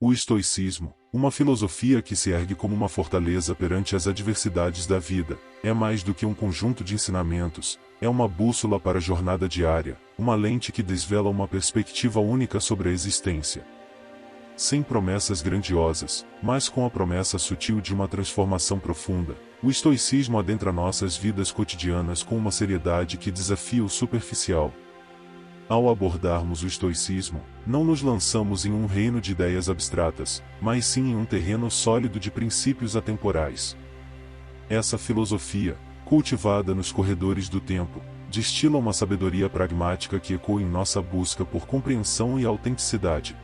O estoicismo, uma filosofia que se ergue como uma fortaleza perante as adversidades da vida, é mais do que um conjunto de ensinamentos, é uma bússola para a jornada diária, uma lente que desvela uma perspectiva única sobre a existência. Sem promessas grandiosas, mas com a promessa sutil de uma transformação profunda, o estoicismo adentra nossas vidas cotidianas com uma seriedade que desafia o superficial. Ao abordarmos o estoicismo, não nos lançamos em um reino de ideias abstratas, mas sim em um terreno sólido de princípios atemporais. Essa filosofia, cultivada nos corredores do tempo, destila uma sabedoria pragmática que ecoa em nossa busca por compreensão e autenticidade.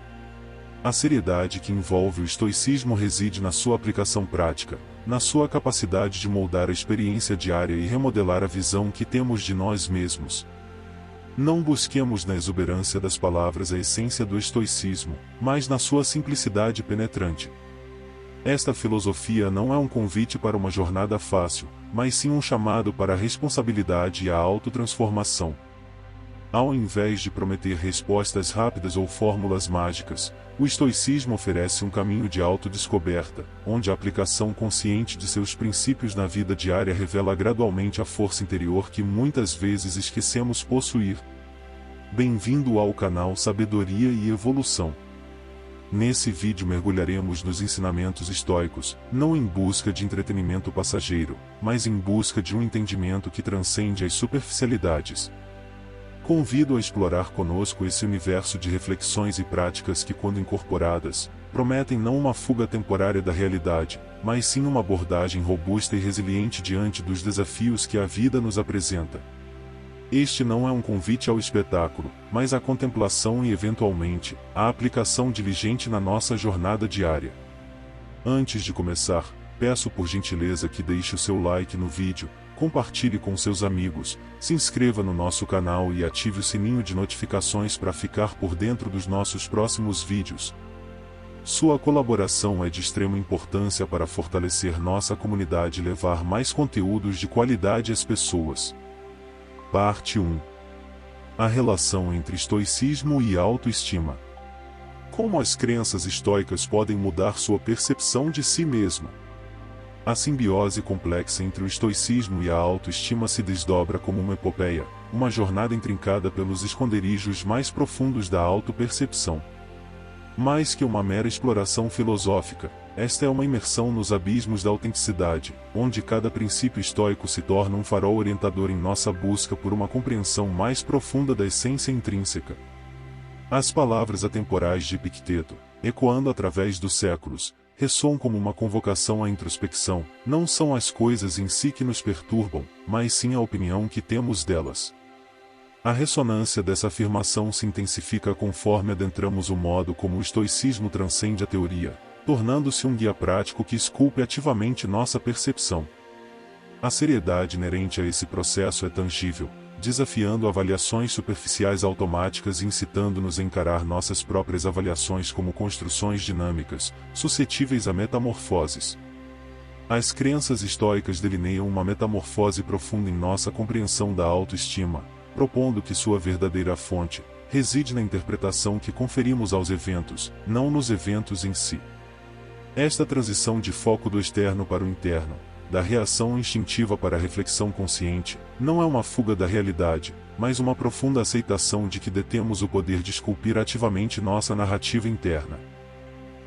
A seriedade que envolve o estoicismo reside na sua aplicação prática, na sua capacidade de moldar a experiência diária e remodelar a visão que temos de nós mesmos. Não busquemos na exuberância das palavras a essência do estoicismo, mas na sua simplicidade penetrante. Esta filosofia não é um convite para uma jornada fácil, mas sim um chamado para a responsabilidade e a autotransformação. Ao invés de prometer respostas rápidas ou fórmulas mágicas, o estoicismo oferece um caminho de autodescoberta, onde a aplicação consciente de seus princípios na vida diária revela gradualmente a força interior que muitas vezes esquecemos possuir. Bem-vindo ao canal Sabedoria e Evolução. Nesse vídeo mergulharemos nos ensinamentos estoicos, não em busca de entretenimento passageiro, mas em busca de um entendimento que transcende as superficialidades. Convido a explorar conosco esse universo de reflexões e práticas que, quando incorporadas, prometem não uma fuga temporária da realidade, mas sim uma abordagem robusta e resiliente diante dos desafios que a vida nos apresenta. Este não é um convite ao espetáculo, mas à contemplação e, eventualmente, à aplicação diligente na nossa jornada diária. Antes de começar, peço por gentileza que deixe o seu like no vídeo, compartilhe com seus amigos, se inscreva no nosso canal e ative o sininho de notificações para ficar por dentro dos nossos próximos vídeos. Sua colaboração é de extrema importância para fortalecer nossa comunidade e levar mais conteúdos de qualidade às pessoas. Parte 1. A relação entre estoicismo e autoestima. Como as crenças estoicas podem mudar sua percepção de si mesmo? A simbiose complexa entre o estoicismo e a autoestima se desdobra como uma epopeia, uma jornada intrincada pelos esconderijos mais profundos da autopercepção. Mais que uma mera exploração filosófica, esta é uma imersão nos abismos da autenticidade, onde cada princípio estoico se torna um farol orientador em nossa busca por uma compreensão mais profunda da essência intrínseca. As palavras atemporais de Epicteto, ecoando através dos séculos, ressoam como uma convocação à introspecção. Não são as coisas em si que nos perturbam, mas sim a opinião que temos delas. A ressonância dessa afirmação se intensifica conforme adentramos o modo como o estoicismo transcende a teoria, tornando-se um guia prático que esculpe ativamente nossa percepção. A seriedade inerente a esse processo é tangível, desafiando avaliações superficiais automáticas e incitando-nos a encarar nossas próprias avaliações como construções dinâmicas, suscetíveis a metamorfoses. As crenças estoicas delineiam uma metamorfose profunda em nossa compreensão da autoestima, propondo que sua verdadeira fonte reside na interpretação que conferimos aos eventos, não nos eventos em si. Esta transição de foco do externo para o interno, da reação instintiva para a reflexão consciente, não é uma fuga da realidade, mas uma profunda aceitação de que detemos o poder de esculpir ativamente nossa narrativa interna.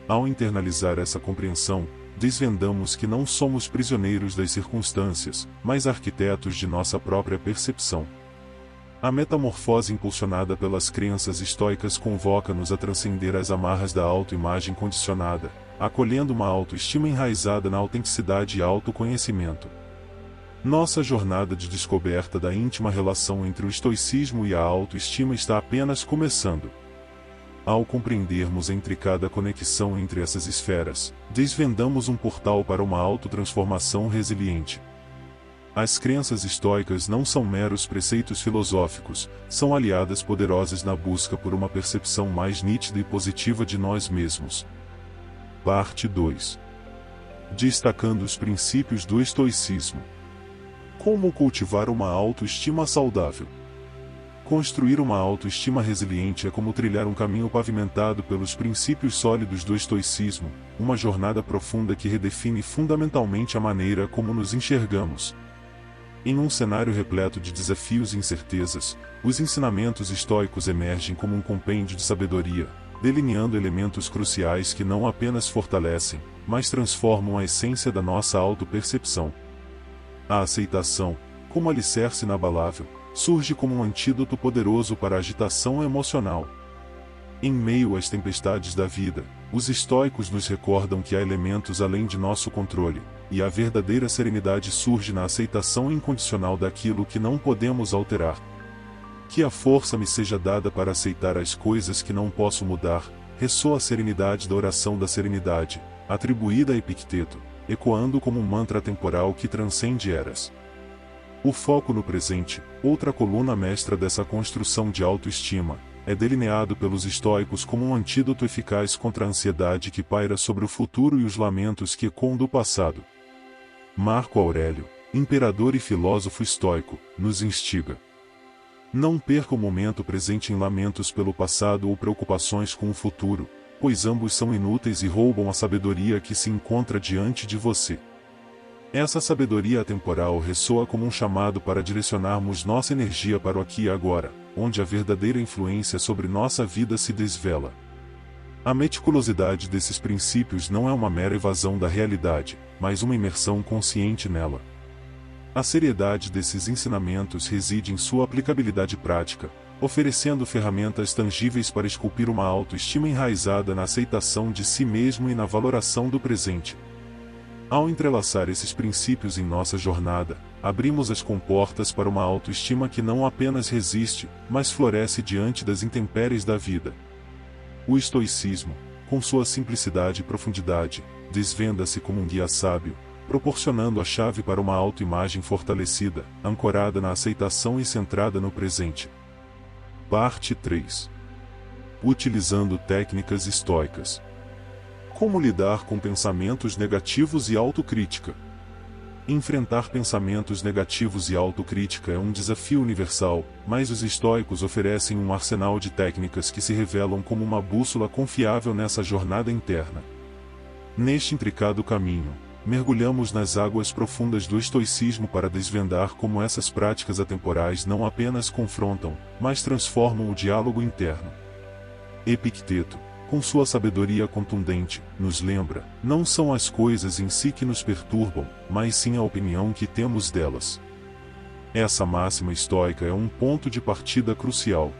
Ao internalizar essa compreensão, desvendamos que não somos prisioneiros das circunstâncias, mas arquitetos de nossa própria percepção. A metamorfose impulsionada pelas crenças estoicas convoca-nos a transcender as amarras da autoimagem condicionada, acolhendo uma autoestima enraizada na autenticidade e autoconhecimento. Nossa jornada de descoberta da íntima relação entre o estoicismo e a autoestima está apenas começando. Ao compreendermos a intricada conexão entre essas esferas, desvendamos um portal para uma autotransformação resiliente. As crenças estoicas não são meros preceitos filosóficos, são aliadas poderosas na busca por uma percepção mais nítida e positiva de nós mesmos. Parte 2. Destacando os princípios do estoicismo. Como cultivar uma autoestima saudável? Construir uma autoestima resiliente é como trilhar um caminho pavimentado pelos princípios sólidos do estoicismo, uma jornada profunda que redefine fundamentalmente a maneira como nos enxergamos. Em um cenário repleto de desafios e incertezas, os ensinamentos estoicos emergem como um compêndio de sabedoria, delineando elementos cruciais que não apenas fortalecem, mas transformam a essência da nossa autopercepção. A aceitação, como alicerce inabalável, surge como um antídoto poderoso para a agitação emocional. Em meio às tempestades da vida, os estoicos nos recordam que há elementos além de nosso controle, e a verdadeira serenidade surge na aceitação incondicional daquilo que não podemos alterar. Que a força me seja dada para aceitar as coisas que não posso mudar, ressoa a serenidade da oração da serenidade, atribuída a Epicteto, ecoando como um mantra temporal que transcende eras. O foco no presente, outra coluna mestra dessa construção de autoestima, é delineado pelos estoicos como um antídoto eficaz contra a ansiedade que paira sobre o futuro e os lamentos que ecoam do passado. Marco Aurélio, imperador e filósofo estoico, nos instiga. Não perca o momento presente em lamentos pelo passado ou preocupações com o futuro, pois ambos são inúteis e roubam a sabedoria que se encontra diante de você. Essa sabedoria atemporal ressoa como um chamado para direcionarmos nossa energia para o aqui e agora, onde a verdadeira influência sobre nossa vida se desvela. A meticulosidade desses princípios não é uma mera evasão da realidade, mas uma imersão consciente nela. A seriedade desses ensinamentos reside em sua aplicabilidade prática, oferecendo ferramentas tangíveis para esculpir uma autoestima enraizada na aceitação de si mesmo e na valoração do presente. Ao entrelaçar esses princípios em nossa jornada, abrimos as comportas para uma autoestima que não apenas resiste, mas floresce diante das intempéries da vida. O estoicismo, com sua simplicidade e profundidade, desvenda-se como um guia sábio, proporcionando a chave para uma autoimagem fortalecida, ancorada na aceitação e centrada no presente. Parte 3. Utilizando técnicas estoicas. Como lidar com pensamentos negativos e autocrítica? Enfrentar pensamentos negativos e autocrítica é um desafio universal, mas os estoicos oferecem um arsenal de técnicas que se revelam como uma bússola confiável nessa jornada interna. Neste intricado caminho, mergulhamos nas águas profundas do estoicismo para desvendar como essas práticas atemporais não apenas confrontam, mas transformam o diálogo interno. Epicteto, com sua sabedoria contundente, nos lembra: não são as coisas em si que nos perturbam, mas sim a opinião que temos delas. Essa máxima estoica é um ponto de partida crucial.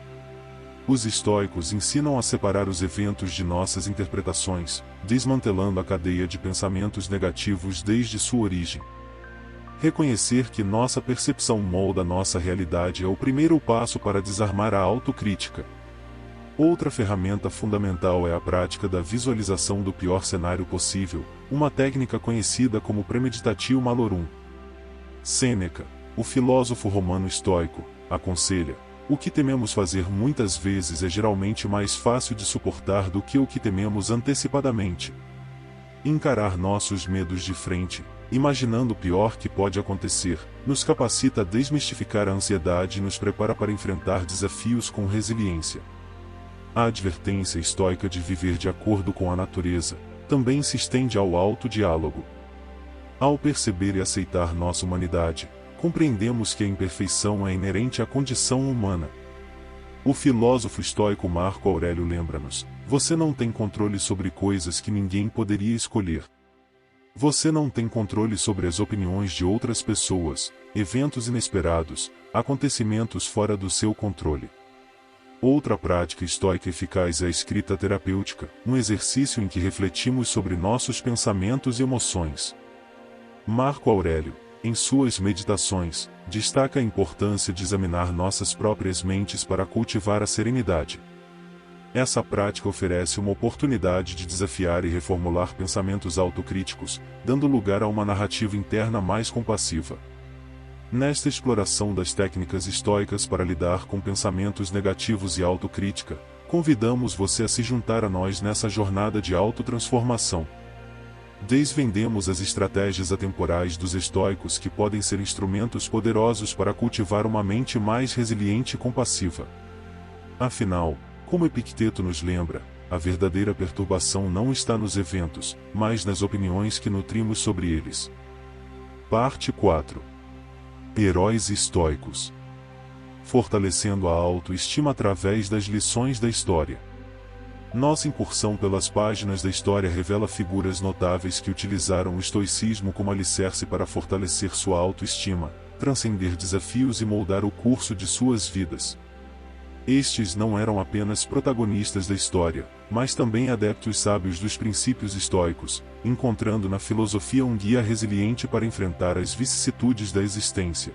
Os estoicos ensinam a separar os eventos de nossas interpretações, desmantelando a cadeia de pensamentos negativos desde sua origem. Reconhecer que nossa percepção molda nossa realidade é o primeiro passo para desarmar a autocrítica. Outra ferramenta fundamental é a prática da visualização do pior cenário possível, uma técnica conhecida como premeditatio malorum. Sêneca, o filósofo romano estoico, aconselha: o que tememos fazer muitas vezes é geralmente mais fácil de suportar do que o que tememos antecipadamente. Encarar nossos medos de frente, imaginando o pior que pode acontecer, nos capacita a desmistificar a ansiedade e nos prepara para enfrentar desafios com resiliência. A advertência estoica de viver de acordo com a natureza também se estende ao autodiálogo. Ao perceber e aceitar nossa humanidade, compreendemos que a imperfeição é inerente à condição humana. O filósofo estoico Marco Aurélio lembra-nos: você não tem controle sobre coisas que ninguém poderia escolher. Você não tem controle sobre as opiniões de outras pessoas, eventos inesperados, acontecimentos fora do seu controle. Outra prática estoica eficaz é a escrita terapêutica, um exercício em que refletimos sobre nossos pensamentos e emoções. Marco Aurélio, em suas meditações, destaca a importância de examinar nossas próprias mentes para cultivar a serenidade. Essa prática oferece uma oportunidade de desafiar e reformular pensamentos autocríticos, dando lugar a uma narrativa interna mais compassiva. Nesta exploração das técnicas estoicas para lidar com pensamentos negativos e autocrítica, convidamos você a se juntar a nós nessa jornada de autotransformação. Desvendemos as estratégias atemporais dos estoicos que podem ser instrumentos poderosos para cultivar uma mente mais resiliente e compassiva. Afinal, como Epicteto nos lembra, a verdadeira perturbação não está nos eventos, mas nas opiniões que nutrimos sobre eles. Parte 4. Heróis estoicos. Fortalecendo a autoestima através das lições da história. Nossa incursão pelas páginas da história revela figuras notáveis que utilizaram o estoicismo como alicerce para fortalecer sua autoestima, transcender desafios e moldar o curso de suas vidas. Estes não eram apenas protagonistas da história, mas também adeptos sábios dos princípios estoicos, encontrando na filosofia um guia resiliente para enfrentar as vicissitudes da existência.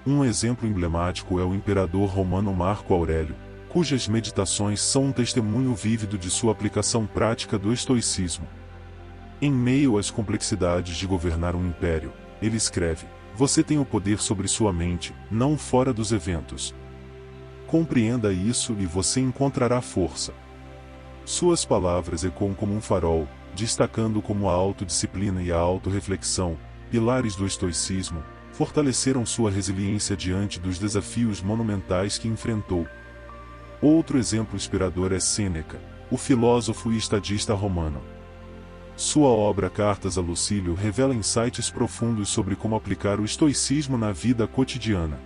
Um exemplo emblemático é o imperador romano Marco Aurélio, cujas meditações são um testemunho vívido de sua aplicação prática do estoicismo. Em meio às complexidades de governar um império, ele escreve: "Você tem o poder sobre sua mente, não fora dos eventos. Compreenda isso e você encontrará força." Suas palavras ecoam como um farol, destacando como a autodisciplina e a autorreflexão, pilares do estoicismo, fortaleceram sua resiliência diante dos desafios monumentais que enfrentou. Outro exemplo inspirador é Sêneca, o filósofo e estadista romano. Sua obra Cartas a Lucílio revela insights profundos sobre como aplicar o estoicismo na vida cotidiana.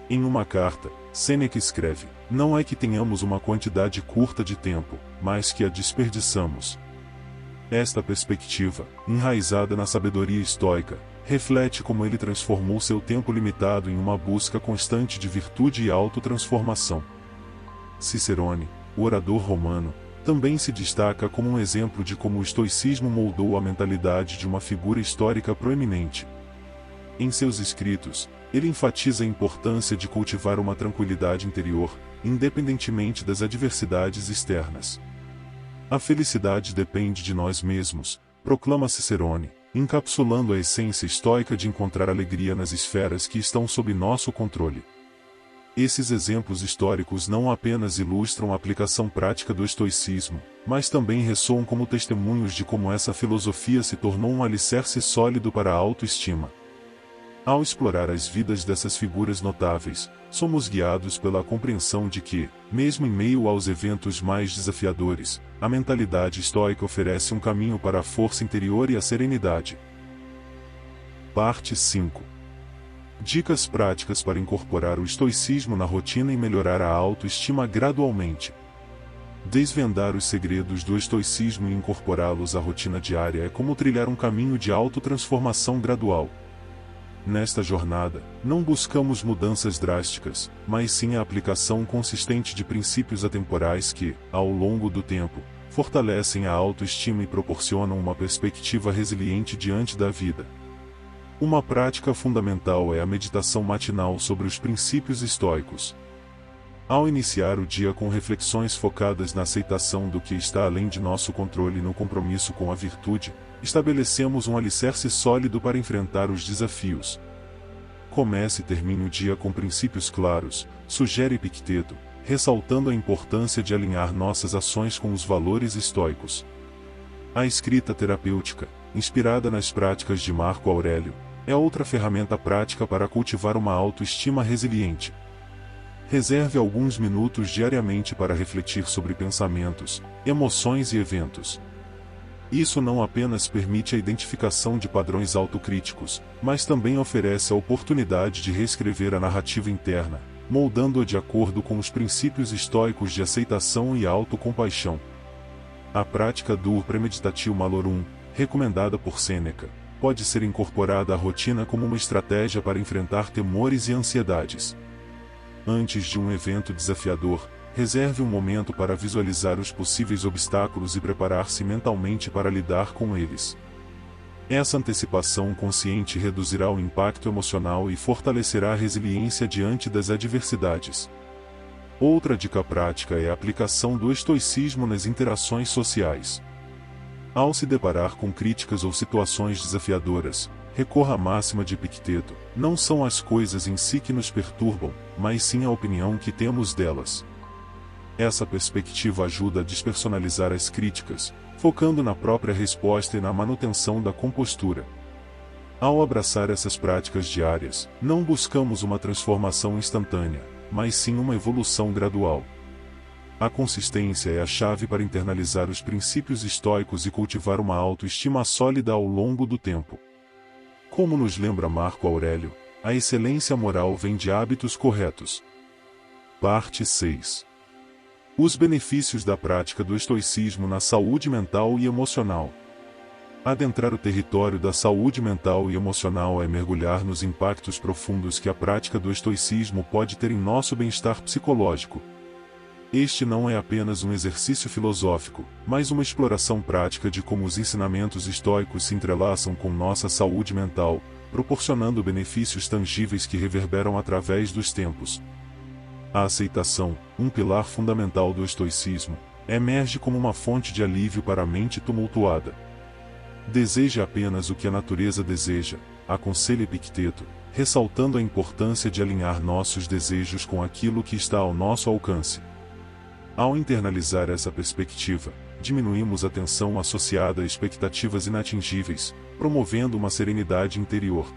Em uma carta, Sêneca escreve: "Não é que tenhamos uma quantidade curta de tempo, mas que a desperdiçamos." Esta perspectiva, enraizada na sabedoria estoica, reflete como ele transformou seu tempo limitado em uma busca constante de virtude e autotransformação. Cicerone, o orador romano, também se destaca como um exemplo de como o estoicismo moldou a mentalidade de uma figura histórica proeminente. Em seus escritos, ele enfatiza a importância de cultivar uma tranquilidade interior, independentemente das adversidades externas. "A felicidade depende de nós mesmos", proclama Cicerone, encapsulando a essência estoica de encontrar alegria nas esferas que estão sob nosso controle. Esses exemplos históricos não apenas ilustram a aplicação prática do estoicismo, mas também ressoam como testemunhos de como essa filosofia se tornou um alicerce sólido para a autoestima. Ao explorar as vidas dessas figuras notáveis, somos guiados pela compreensão de que, mesmo em meio aos eventos mais desafiadores, a mentalidade estoica oferece um caminho para a força interior e a serenidade. Parte 5. Dicas práticas para incorporar o estoicismo na rotina e melhorar a autoestima gradualmente. Desvendar os segredos do estoicismo e incorporá-los à rotina diária é como trilhar um caminho de autotransformação gradual. Nesta jornada, não buscamos mudanças drásticas, mas sim a aplicação consistente de princípios atemporais que, ao longo do tempo, fortalecem a autoestima e proporcionam uma perspectiva resiliente diante da vida. Uma prática fundamental é a meditação matinal sobre os princípios estoicos. Ao iniciar o dia com reflexões focadas na aceitação do que está além de nosso controle e no compromisso com a virtude, estabelecemos um alicerce sólido para enfrentar os desafios. Comece e termine o dia com princípios claros, sugere Epicteto, ressaltando a importância de alinhar nossas ações com os valores estoicos. A escrita terapêutica, inspirada nas práticas de Marco Aurélio, é outra ferramenta prática para cultivar uma autoestima resiliente. Reserve alguns minutos diariamente para refletir sobre pensamentos, emoções e eventos. Isso não apenas permite a identificação de padrões autocríticos, mas também oferece a oportunidade de reescrever a narrativa interna, moldando-a de acordo com os princípios estoicos de aceitação e autocompaixão. A prática do premeditatio malorum, recomendada por Sêneca, pode ser incorporada à rotina como uma estratégia para enfrentar temores e ansiedades. Antes de um evento desafiador, reserve um momento para visualizar os possíveis obstáculos e preparar-se mentalmente para lidar com eles. Essa antecipação consciente reduzirá o impacto emocional e fortalecerá a resiliência diante das adversidades. Outra dica prática é a aplicação do estoicismo nas interações sociais. Ao se deparar com críticas ou situações desafiadoras, recorra à máxima de Epicteto: "Não são as coisas em si que nos perturbam, mas sim a opinião que temos delas." Essa perspectiva ajuda a despersonalizar as críticas, focando na própria resposta e na manutenção da compostura. Ao abraçar essas práticas diárias, não buscamos uma transformação instantânea, mas sim uma evolução gradual. A consistência é a chave para internalizar os princípios estoicos e cultivar uma autoestima sólida ao longo do tempo. Como nos lembra Marco Aurélio, a excelência moral vem de hábitos corretos. Parte 6. Os benefícios da prática do estoicismo na saúde mental e emocional. Adentrar o território da saúde mental e emocional é mergulhar nos impactos profundos que a prática do estoicismo pode ter em nosso bem-estar psicológico. Este não é apenas um exercício filosófico, mas uma exploração prática de como os ensinamentos estoicos se entrelaçam com nossa saúde mental, proporcionando benefícios tangíveis que reverberam através dos tempos. A aceitação, um pilar fundamental do estoicismo, emerge como uma fonte de alívio para a mente tumultuada. Deseje apenas o que a natureza deseja, aconselha Epicteto, ressaltando a importância de alinhar nossos desejos com aquilo que está ao nosso alcance. Ao internalizar essa perspectiva, diminuímos a tensão associada a expectativas inatingíveis, promovendo uma serenidade interior.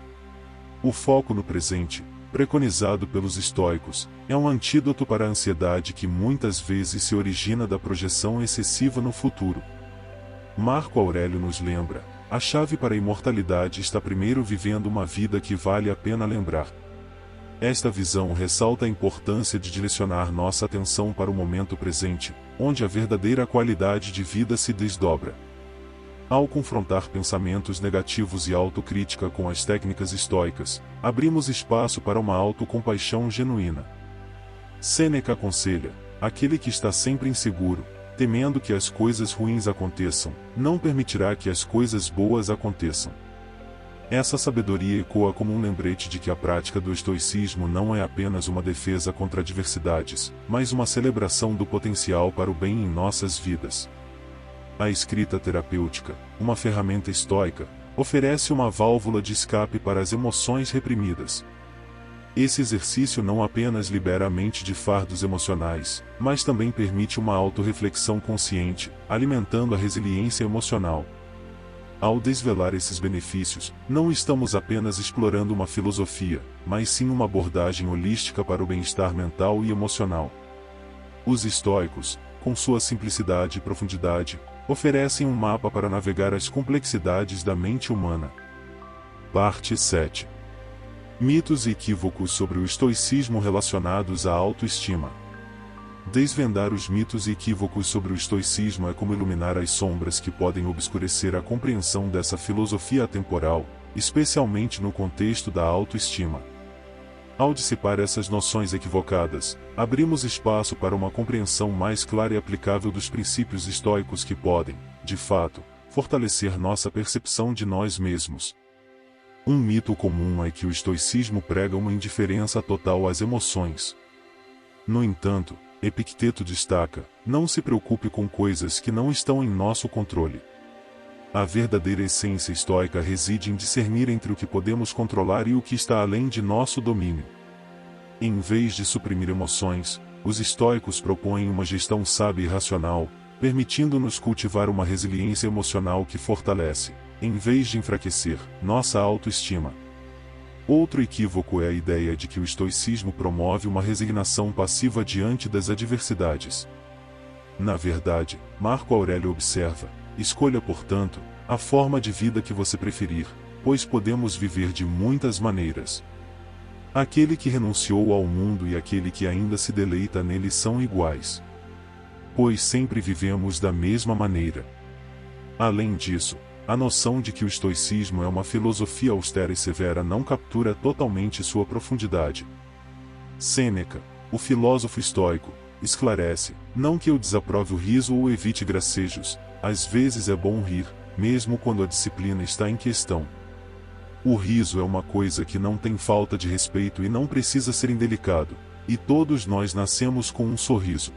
O foco no presente, preconizado pelos estoicos, é um antídoto para a ansiedade que muitas vezes se origina da projeção excessiva no futuro. Marco Aurélio nos lembra: a chave para a imortalidade está primeiro vivendo uma vida que vale a pena lembrar. Esta visão ressalta a importância de direcionar nossa atenção para o momento presente, onde a verdadeira qualidade de vida se desdobra. Ao confrontar pensamentos negativos e autocrítica com as técnicas estoicas, abrimos espaço para uma autocompaixão genuína. Sêneca aconselha: aquele que está sempre inseguro, temendo que as coisas ruins aconteçam, não permitirá que as coisas boas aconteçam. Essa sabedoria ecoa como um lembrete de que a prática do estoicismo não é apenas uma defesa contra adversidades, mas uma celebração do potencial para o bem em nossas vidas. A escrita terapêutica, uma ferramenta estoica, oferece uma válvula de escape para as emoções reprimidas. Esse exercício não apenas libera a mente de fardos emocionais, mas também permite uma autorreflexão consciente, alimentando a resiliência emocional. Ao desvelar esses benefícios, não estamos apenas explorando uma filosofia, mas sim uma abordagem holística para o bem-estar mental e emocional. Os estoicos, com sua simplicidade e profundidade, oferecem um mapa para navegar as complexidades da mente humana. Parte 7. Mitos e equívocos sobre o estoicismo relacionados à autoestima. Desvendar os mitos e equívocos sobre o estoicismo é como iluminar as sombras que podem obscurecer a compreensão dessa filosofia atemporal, especialmente no contexto da autoestima. Ao dissipar essas noções equivocadas, abrimos espaço para uma compreensão mais clara e aplicável dos princípios estoicos que podem, de fato, fortalecer nossa percepção de nós mesmos. Um mito comum é que o estoicismo prega uma indiferença total às emoções. No entanto, Epicteto destaca: não se preocupe com coisas que não estão em nosso controle. A verdadeira essência estoica reside em discernir entre o que podemos controlar e o que está além de nosso domínio. Em vez de suprimir emoções, os estoicos propõem uma gestão sábia e racional, permitindo-nos cultivar uma resiliência emocional que fortalece, em vez de enfraquecer, nossa autoestima. Outro equívoco é a ideia de que o estoicismo promove uma resignação passiva diante das adversidades. Na verdade, Marco Aurélio observa: escolha, portanto, a forma de vida que você preferir, pois podemos viver de muitas maneiras. Aquele que renunciou ao mundo e aquele que ainda se deleita nele são iguais. Pois sempre vivemos da mesma maneira. Além disso, a noção de que o estoicismo é uma filosofia austera e severa não captura totalmente sua profundidade. Sêneca, o filósofo estoico, esclarece: não que eu desaprove o riso ou evite gracejos, às vezes é bom rir, mesmo quando a disciplina está em questão. O riso é uma coisa que não tem falta de respeito e não precisa ser indelicado, e todos nós nascemos com um sorriso.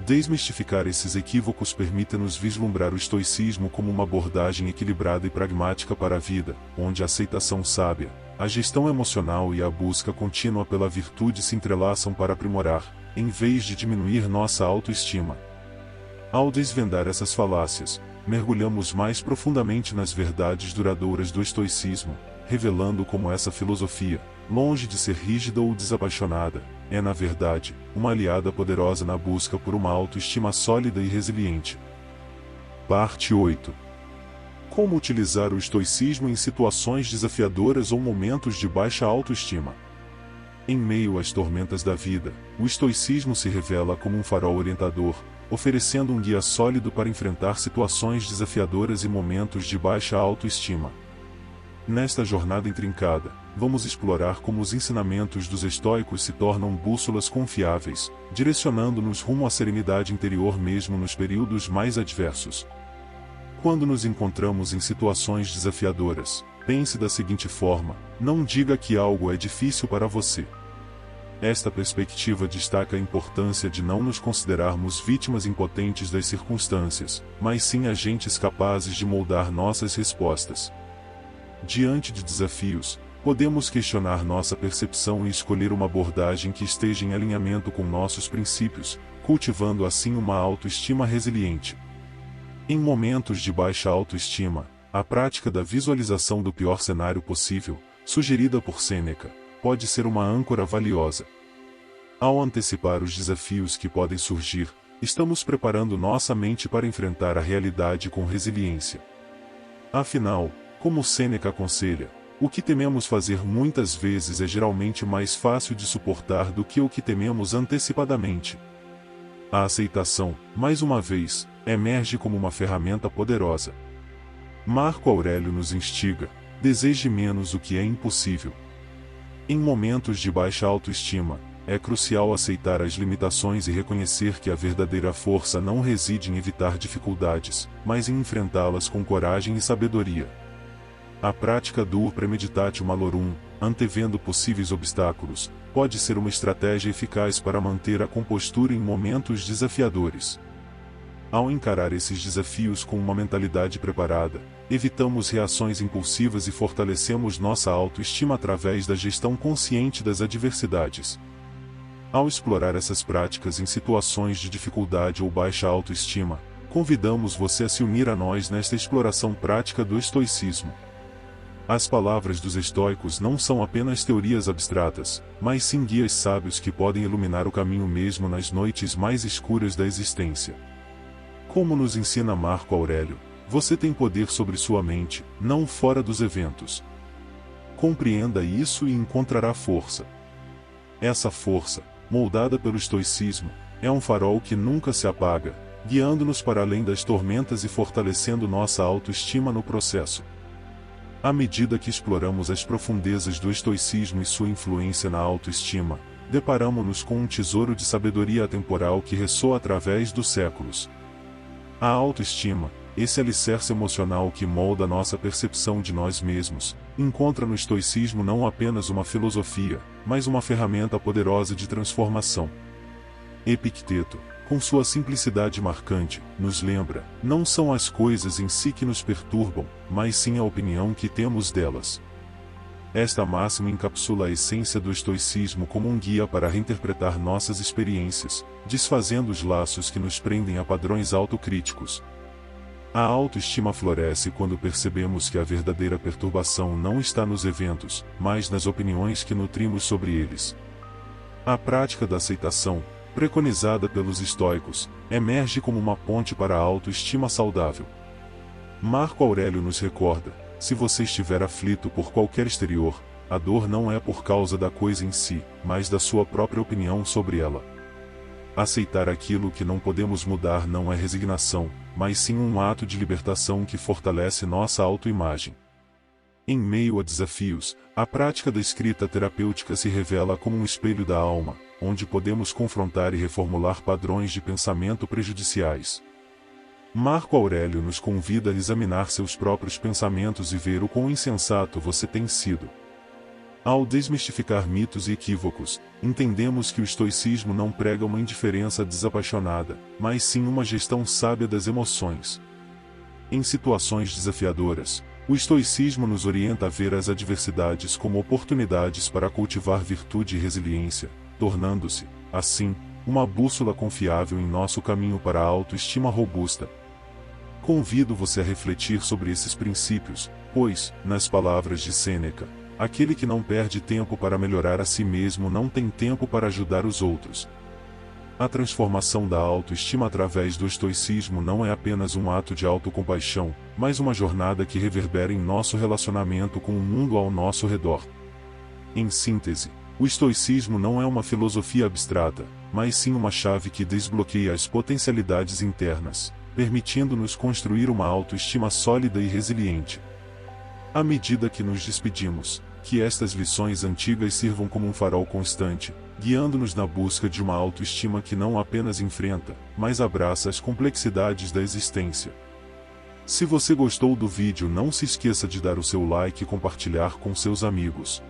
Desmistificar esses equívocos permite-nos vislumbrar o estoicismo como uma abordagem equilibrada e pragmática para a vida, onde a aceitação sábia, a gestão emocional e a busca contínua pela virtude se entrelaçam para aprimorar, em vez de diminuir nossa autoestima. Ao desvendar essas falácias, mergulhamos mais profundamente nas verdades duradouras do estoicismo, revelando como essa filosofia, longe de ser rígida ou desapaixonada, é na verdade, uma aliada poderosa na busca por uma autoestima sólida e resiliente. Parte 8. Como utilizar o estoicismo em situações desafiadoras ou momentos de baixa autoestima? Em meio às tormentas da vida, o estoicismo se revela como um farol orientador, oferecendo um guia sólido para enfrentar situações desafiadoras e momentos de baixa autoestima. Nesta jornada intrincada, vamos explorar como os ensinamentos dos estoicos se tornam bússolas confiáveis, direcionando-nos rumo à serenidade interior mesmo nos períodos mais adversos. Quando nos encontramos em situações desafiadoras, pense da seguinte forma: não diga que algo é difícil para você. Esta perspectiva destaca a importância de não nos considerarmos vítimas impotentes das circunstâncias, mas sim agentes capazes de moldar nossas respostas. Diante de desafios, podemos questionar nossa percepção e escolher uma abordagem que esteja em alinhamento com nossos princípios, cultivando assim uma autoestima resiliente. Em momentos de baixa autoestima, a prática da visualização do pior cenário possível, sugerida por Sêneca, pode ser uma âncora valiosa. Ao antecipar os desafios que podem surgir, estamos preparando nossa mente para enfrentar a realidade com resiliência. Afinal, como Sêneca aconselha, o que tememos fazer muitas vezes é geralmente mais fácil de suportar do que o que tememos antecipadamente. A aceitação, mais uma vez, emerge como uma ferramenta poderosa. Marco Aurélio nos instiga: deseje menos o que é impossível. Em momentos de baixa autoestima, é crucial aceitar as limitações e reconhecer que a verdadeira força não reside em evitar dificuldades, mas em enfrentá-las com coragem e sabedoria. A prática do premeditatio malorum, antevendo possíveis obstáculos, pode ser uma estratégia eficaz para manter a compostura em momentos desafiadores. Ao encarar esses desafios com uma mentalidade preparada, evitamos reações impulsivas e fortalecemos nossa autoestima através da gestão consciente das adversidades. Ao explorar essas práticas em situações de dificuldade ou baixa autoestima, convidamos você a se unir a nós nesta exploração prática do estoicismo. As palavras dos estoicos não são apenas teorias abstratas, mas sim guias sábios que podem iluminar o caminho mesmo nas noites mais escuras da existência. Como nos ensina Marco Aurélio, você tem poder sobre sua mente, não fora dos eventos. Compreenda isso e encontrará força. Essa força, moldada pelo estoicismo, é um farol que nunca se apaga, guiando-nos para além das tormentas e fortalecendo nossa autoestima no processo. À medida que exploramos as profundezas do estoicismo e sua influência na autoestima, deparamo-nos com um tesouro de sabedoria atemporal que ressoa através dos séculos. A autoestima, esse alicerce emocional que molda nossa percepção de nós mesmos, encontra no estoicismo não apenas uma filosofia, mas uma ferramenta poderosa de transformação. Epicteto, com sua simplicidade marcante, nos lembra: não são as coisas em si que nos perturbam, mas sim a opinião que temos delas. Esta máxima encapsula a essência do estoicismo como um guia para reinterpretar nossas experiências, desfazendo os laços que nos prendem a padrões autocríticos. A autoestima floresce quando percebemos que a verdadeira perturbação não está nos eventos, mas nas opiniões que nutrimos sobre eles. A prática da aceitação, preconizada pelos estoicos, emerge como uma ponte para a autoestima saudável. Marco Aurélio nos recorda: se você estiver aflito por qualquer exterior, a dor não é por causa da coisa em si, mas da sua própria opinião sobre ela. Aceitar aquilo que não podemos mudar não é resignação, mas sim um ato de libertação que fortalece nossa autoimagem. Em meio a desafios, a prática da escrita terapêutica se revela como um espelho da alma, onde podemos confrontar e reformular padrões de pensamento prejudiciais. Marco Aurélio nos convida a examinar seus próprios pensamentos e ver o quão insensato você tem sido. Ao desmistificar mitos e equívocos, entendemos que o estoicismo não prega uma indiferença desapaixonada, mas sim uma gestão sábia das emoções. Em situações desafiadoras, o estoicismo nos orienta a ver as adversidades como oportunidades para cultivar virtude e resiliência, tornando-se, assim, uma bússola confiável em nosso caminho para a autoestima robusta. Convido você a refletir sobre esses princípios, pois, nas palavras de Sêneca, aquele que não perde tempo para melhorar a si mesmo não tem tempo para ajudar os outros. A transformação da autoestima através do estoicismo não é apenas um ato de autocompaixão, mas uma jornada que reverbera em nosso relacionamento com o mundo ao nosso redor. Em síntese, o estoicismo não é uma filosofia abstrata, mas sim uma chave que desbloqueia as potencialidades internas, permitindo-nos construir uma autoestima sólida e resiliente. À medida que nos despedimos, que estas lições antigas sirvam como um farol constante, guiando-nos na busca de uma autoestima que não apenas enfrenta, mas abraça as complexidades da existência. Se você gostou do vídeo, não se esqueça de dar o seu like e compartilhar com seus amigos.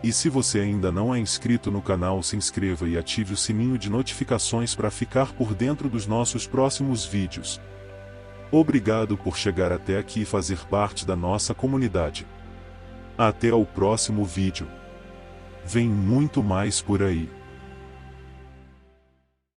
E se você ainda não é inscrito no canal, se inscreva e ative o sininho de notificações para ficar por dentro dos nossos próximos vídeos. Obrigado por chegar até aqui e fazer parte da nossa comunidade. Até o próximo vídeo. Vem muito mais por aí.